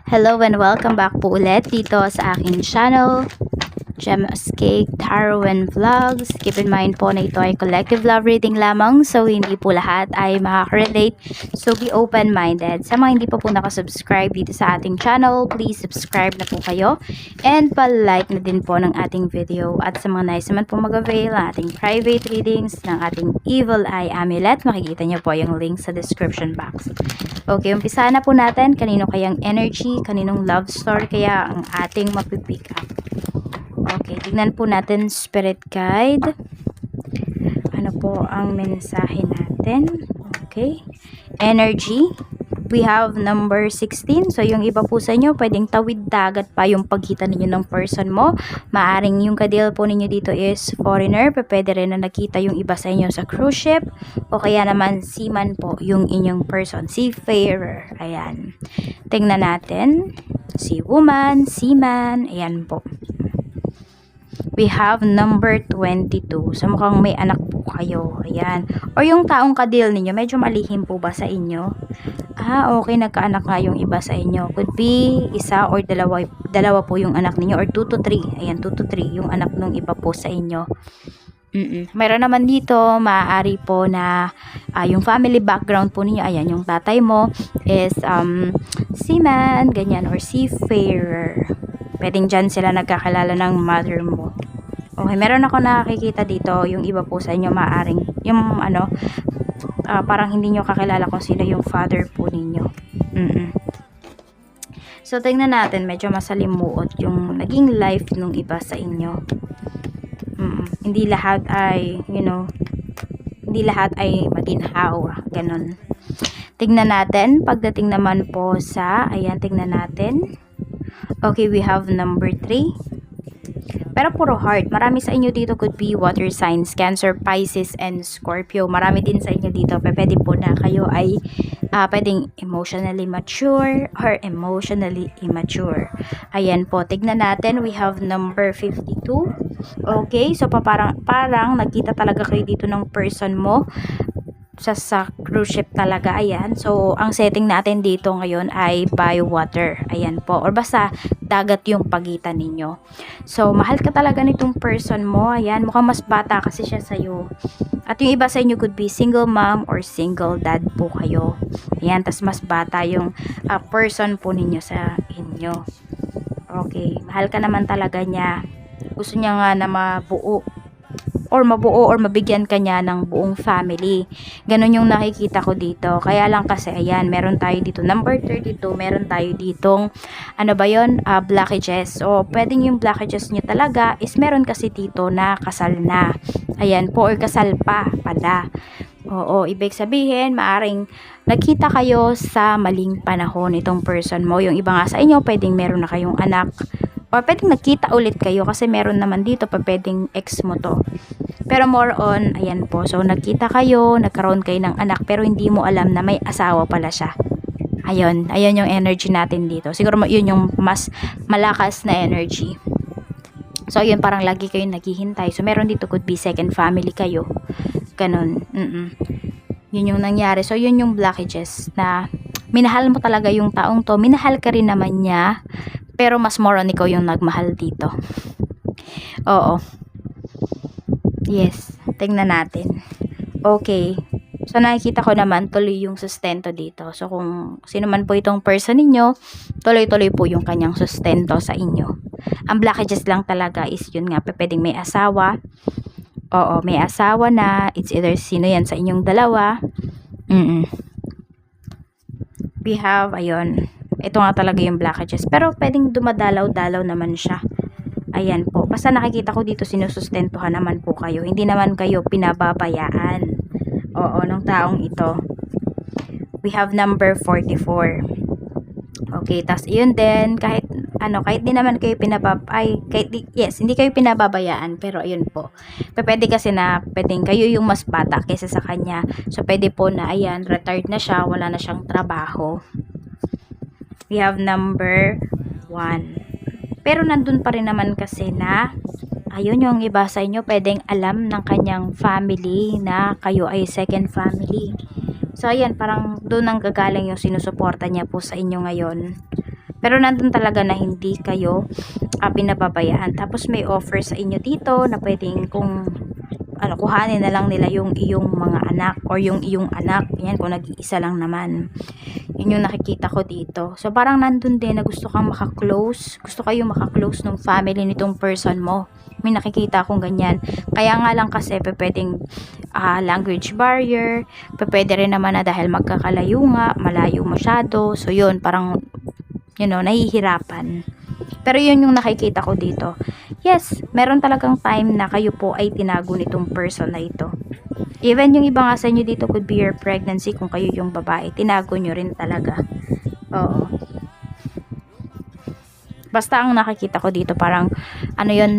Hello and welcome back po ulit dito sa aking channel, Gem's Cake Tarot and Vlogs. Keep in mind po na ito ay collective love reading lamang, so hindi po lahat ay makaka-relate. So be open-minded. Sa mga hindi pa po nakasubscribe dito sa ating channel, please subscribe na po kayo. And pa-like na din po ng ating video. At sa mga nais naman po mag-avail ng ating private readings ng ating Evil Eye Amulet, makikita nyo po yung link sa description box. Okay, umpisa na po natin. Kanino kayang energy, kaninong love story kaya ang ating mapipick up. Okay, tignan po natin spirit guide. Ano po ang mensahe natin? Okay, energy. We have number 16. So, yung iba po sa inyo, pwedeng tawid dagat pa yung pagkita ninyo ng person mo. Maaring yung kadil po ninyo dito is foreigner. Pwede rin na nakita yung iba sa inyo sa cruise ship. O kaya naman, seaman po yung inyong person. Seafarer. Ayan. Tingnan natin. Sea woman, seaman. Ayan po. We have number 22. So, mukhang may anak po kayo. Ayan. O yung taong kadil ninyo, medyo malihim po ba sa inyo? Okay, nagkaanak nga yung iba sa inyo. Could be isa or dalawa po yung anak ninyo or 2 to 3. Ayan, 2 to 3 yung anak ng iba po sa inyo. Mayroon naman dito, maaari po na yung family background po ninyo, ayan, yung tatay mo is seaman, ganyan, or seafarer. Pwedeng dyan sila nagkakilala ng mother mo. Okay, meron ako nakikita dito, yung iba po sa inyo maaring, yung parang hindi nyo kakilala kung sino yung father po ninyo. So, tingnan natin, medyo masalimuot yung naging life ng iba sa inyo. Hindi lahat ay, hindi lahat ay maginhawa, ganun. Tingnan natin, pagdating naman po sa, ayan, tingnan natin. Okay, we have number 3. Pero puro heart. Marami sa inyo dito could be water signs, Cancer, Pisces, and Scorpio. Marami din sa inyo dito. Pwede po na kayo ay pwedeng emotionally mature or emotionally immature. Ayan po. Tignan natin. We have number 52. Okay. So, parang nagkita talaga kayo dito ng person mo sa cruise ship talaga. Ayan. So, ang setting natin dito ngayon ay by water. Ayan po. Or basta dagat yung pagitan ninyo. So, mahal ka talaga nitong person mo. Ayan. Mukhang mas bata kasi siya sa'yo. At yung iba sa inyo could be single mom or single dad po kayo. Ayan. Tas mas bata yung person po ninyo sa inyo. Okay. Mahal ka naman talaga niya. Gusto niya nga na mabuo or mabigyan ka niya ng buong family. Ganon yung nakikita ko dito. Kaya lang kasi, ayan, meron tayo dito number 32, meron tayo ditong, ano ba yun? Blockages. So, pwedeng yung blockages niyo talaga is meron kasi dito na kasal na. Ayan po, or kasal pa pala. Oo, ibig sabihin, maaring nagkita kayo sa maling panahon itong person mo. Yung iba nga sa inyo, pwedeng meron na kayong anak. O pwedeng nagkita ulit kayo kasi meron naman dito pa pwedeng ex mo to. Pero more on, ayan po. So, nagkita kayo, nagkaroon kayo ng anak pero hindi mo alam na may asawa pala siya. Ayun yung energy natin dito. Siguro yun yung mas malakas na energy. So, yun parang lagi kayong naghihintay. So, meron dito could be second family kayo. Ganon. Yun yung nangyari. So, yun yung blockages na minahal mo talaga yung taong to. Minahal ka rin naman niya. Pero mas more on ikaw yung nagmahal dito. Oo. Yes. Tingnan natin. Okay. So, nakikita ko naman tuloy yung sustento dito. So, kung sino man po itong person ninyo, tuloy-tuloy po yung kanyang sustento sa inyo. Ang blockages lang talaga is yun nga, pwedeng may asawa. Oo, may asawa na. It's either sino yan sa inyong dalawa. We have, ayun. Ito nga talaga yung blockages. Pero pwedeng dumadalaw-dalaw naman siya. Ayan po. Basta nakikita ko dito sinusustentuhan naman po kayo. Hindi naman kayo pinababayaan. Oo, ng taong ito. We have number 44. Okay, tas yun din. Kahit di naman kayo hindi kayo pinababayaan. Pero ayun po. Pwede kasi na pwedeng kayo yung mas bata kaysa sa kanya. So, pwede po na, ayan, retired na siya. Wala na siyang trabaho. We have number 1. Pero nandun pa rin naman kasi na, ayun yung iba sa inyo, pwedeng alam ng kanyang family na kayo ay second family. So, ayan, parang doon ang gagaling yung sinusuporta niya po sa inyo ngayon. Pero nandun talaga na hindi kayo pinababayaan. Tapos may offer sa inyo dito na pwedeng kung kuhanin na lang nila yung iyong mga anak or yung iyong anak. Yan, kung nag-iisa lang naman. Yun yung nakikita ko dito. So, parang nandun din na gusto kang makaklose. Gusto kayo makaklose ng family nitong person mo. May nakikita akong ganyan. Kaya nga lang kasi pwedeng language barrier. Pwede rin naman na dahil magkakalayo nga, malayo masyado. So, yun, parang, nahihirapan. Pero yun yung nakikita ko dito. Yes, meron talagang time na kayo po ay tinago nitong person na ito. Even yung iba nga sa inyo dito could be your pregnancy kung kayo yung babae. Tinago nyo rin talaga. Oo. Basta ang nakikita ko dito parang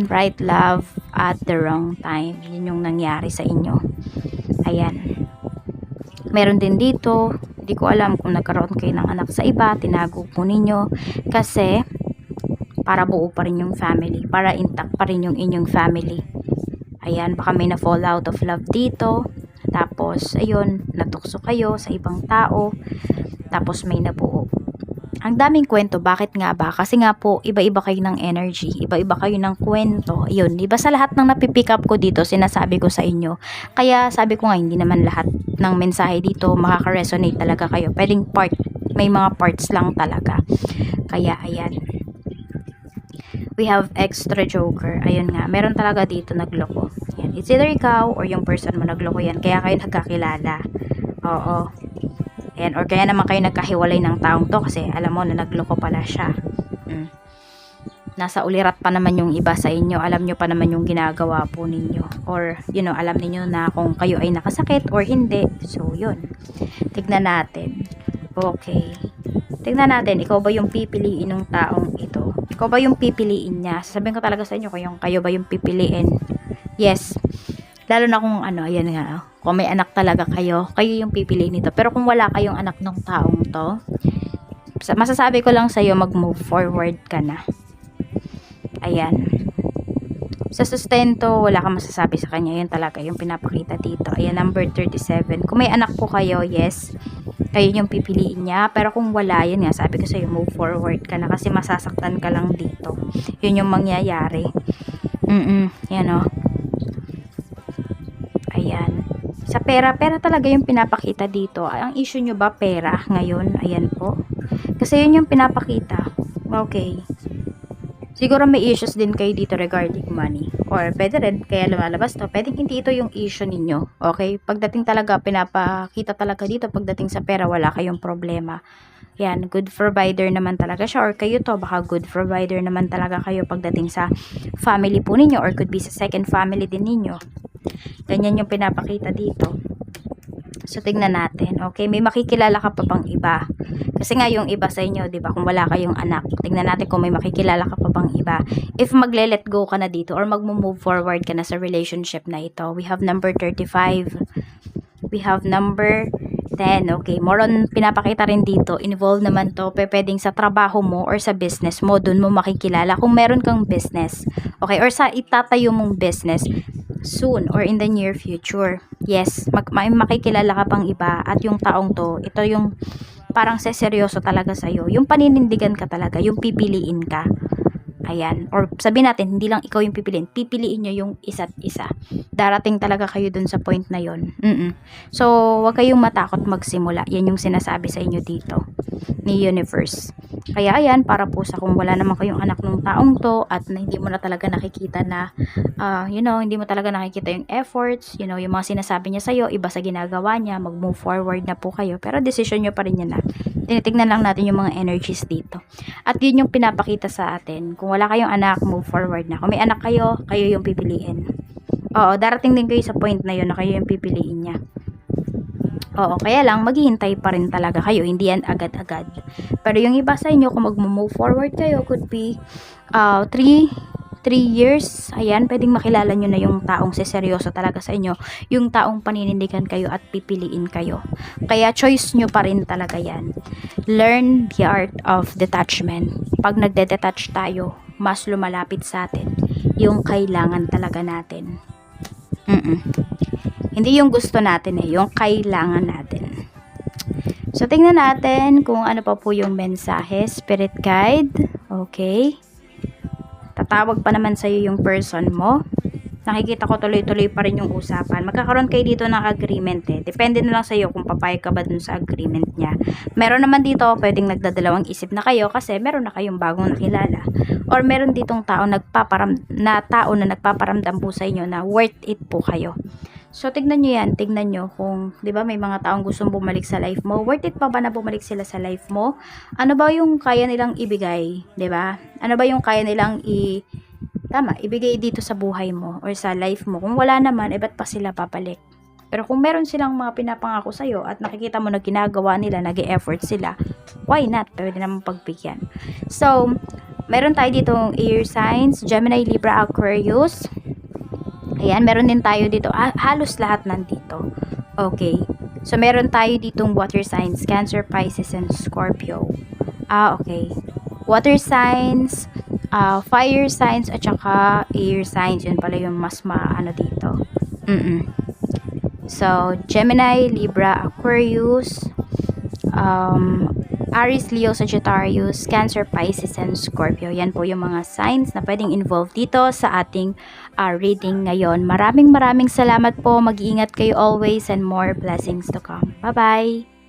right love at the wrong time. Yun yung nangyari sa inyo. Ayan. Meron din dito, hindi ko alam kung nagkaroon kayo ng anak sa iba, tinago po ninyo. Kasi para buo pa rin yung family, para intact pa rin yung inyong family. Ayan, baka may na-fall out of love dito. Tapos, ayun, natukso kayo sa ibang tao. Tapos may nabuo. Ang daming kwento, bakit nga ba? Kasi nga po, iba-iba kayo ng energy, iba-iba kayo ng kwento. Ayun, iba sa lahat ng napipick up ko dito, sinasabi ko sa inyo. Kaya sabi ko nga, hindi naman lahat ng mensahe dito makaka-resonate talaga kayo. Pwedeng may mga parts lang talaga. Kaya, ayan. We have extra joker. Ayun nga, meron talaga dito nagloko. Yan. It's either ikaw or yung person mo nagloko yan. Kaya kayo nagkakilala. Oo. Ayan. Or kaya naman kayo nagkahiwalay ng taong to kasi alam mo na nagloko pala siya. Nasa ulirat pa naman yung iba sa inyo. Alam nyo pa naman yung ginagawa po ninyo. Or, alam niyo na kung kayo ay nakasakit or hindi. So, yun. Tignan natin. Okay. Tignan natin, ikaw ba yung pipiliin ng taong ito? Ikaw ba yung pipiliin niya? Sasabihin ko talaga sa inyo kung kayo ba yung pipiliin. Yes. Lalo na kung ayan nga, kung may anak talaga kayo yung pipiliin nito. Pero kung wala kayong anak ng taong to, masasabi ko lang sa'yo, mag-move forward ka na. Ayan. Sa sustento, wala kang masasabi sa kanya. Yan talaga yung pinapakita dito. Ayan, number 37. Kung may anak po kayo, yes, kayo yung pipiliin niya. Pero kung wala, yun nga, sabi ko sa'yo, move forward ka na kasi masasaktan ka lang dito. Yun yung mangyayari. Yan o. Ayan. Sa pera talaga yung pinapakita dito. Ang issue nyo ba pera ngayon? Ayan po. Kasi yun yung pinapakita. Okay. Siguro may issues din kayo dito regarding money. Or pwede rin, kaya lumalabas to. Pwedeng hindi ito yung issue ninyo. Okay? Pagdating talaga, pinapakita talaga dito. Pagdating sa pera, wala kayong problema. Yan, good provider naman talaga siya. Or kayo to, baka good provider naman talaga kayo pagdating sa family po ninyo. Or could be sa second family din ninyo. Ganyan yung pinapakita dito. So, tignan natin. Okay, may makikilala ka pa bang iba? Kasi nga yung iba sa inyo, 'di ba? Kung wala kayong anak, tignan natin kung may makikilala ka pa bang iba. If magle-let go ka na dito or magmo-move forward ka na sa relationship na ito. We have number 35. We have number 10. Okay, more on pinapakita rin dito. Involved naman to, pwedeng sa trabaho mo or sa business mo, dun mo makikilala kung meron kang business. Okay, or sa itatayo mong business soon or in the near future. Yes, makikilala ka pang iba at yung taong to, ito yung parang seseryoso talaga sa'yo. Yung paninindigan ka talaga, yung pipiliin ka. Ayan. Or sabihin natin, hindi lang ikaw yung pipiliin. Pipiliin nyo yung isa't isa. Darating talaga kayo dun sa point na yon. So, wag kayong matakot magsimula. Yan yung sinasabi sa inyo dito ni Universe. Kaya ayan, para po sa kung wala naman kayong anak ng taong to at na hindi mo na talaga nakikita na, hindi mo talaga nakikita yung efforts, yung mga sinasabi niya sa'yo, iba sa ginagawa niya, mag-move forward na po kayo. Pero decision nyo pa rin yan na. Tinitignan lang natin yung mga energies dito. At yun yung pinapakita sa atin. Kung wala kayong anak, move forward na. Kung may anak kayo, kayo yung pipiliin. Oo, darating din kayo sa point na yun na kayo yung pipiliin niya. Oo, kaya lang, maghihintay pa rin talaga kayo. Hindi yan agad-agad. Pero yung iba sa inyo, kung mag-move forward kayo, could be 3 years. Ayan, pwedeng makilala nyo na yung taong seseryoso talaga sa inyo. Yung taong paninindigan kayo at pipiliin kayo. Kaya choice nyo pa rin talaga yan. Learn the art of detachment. Pag nagde-detach tayo, mas lumalapit sa atin yung kailangan talaga natin. Hindi yung gusto natin yung kailangan natin. So, tingnan natin kung ano pa po yung mensahe. Spirit guide. Okay. Tatawag pa naman sa'yo yung person mo. Nakikita ko tuloy-tuloy pa rin yung usapan. Magkakaroon kayo dito ng agreement eh. Depende na lang sa'yo kung papayag ka ba dun sa agreement niya. Meron naman dito pwedeng nagdadalawang isip na kayo kasi meron na kayong bagong nakilala. Or meron ditong tao na nagpaparamdam po sa inyo na worth it po kayo. So, tignan nyo yan. Tignan nyo kung, di ba, may mga taong gustong bumalik sa life mo. Worth it pa ba na bumalik sila sa life mo? Ano ba yung kaya nilang ibigay? Di ba? Ano ba yung kaya nilang ibigay dito sa buhay mo or sa life mo? Kung wala naman, ba't pa sila papalik? Pero kung meron silang mga pinapangako sa'yo at nakikita mo na ginagawa nila, nag-e-effort sila, why not? Pwede naman pagbigyan. So, meron tayo ditong air signs, Gemini, Libra, Aquarius. Ayan, meron din tayo dito. Halos lahat nandito. Okay. So, meron tayo ditong water signs, Cancer, Pisces, and Scorpio. Okay. Water signs, fire signs, at saka air signs. Yun pala yung mas maano dito. So, Gemini, Libra, Aquarius, Aries, Leo, Sagittarius, Cancer, Pisces, and Scorpio. Yan po yung mga signs na pwedeng involved dito sa ating reading ngayon. Maraming salamat po. Mag-iingat kayo always and more blessings to come. Bye-bye!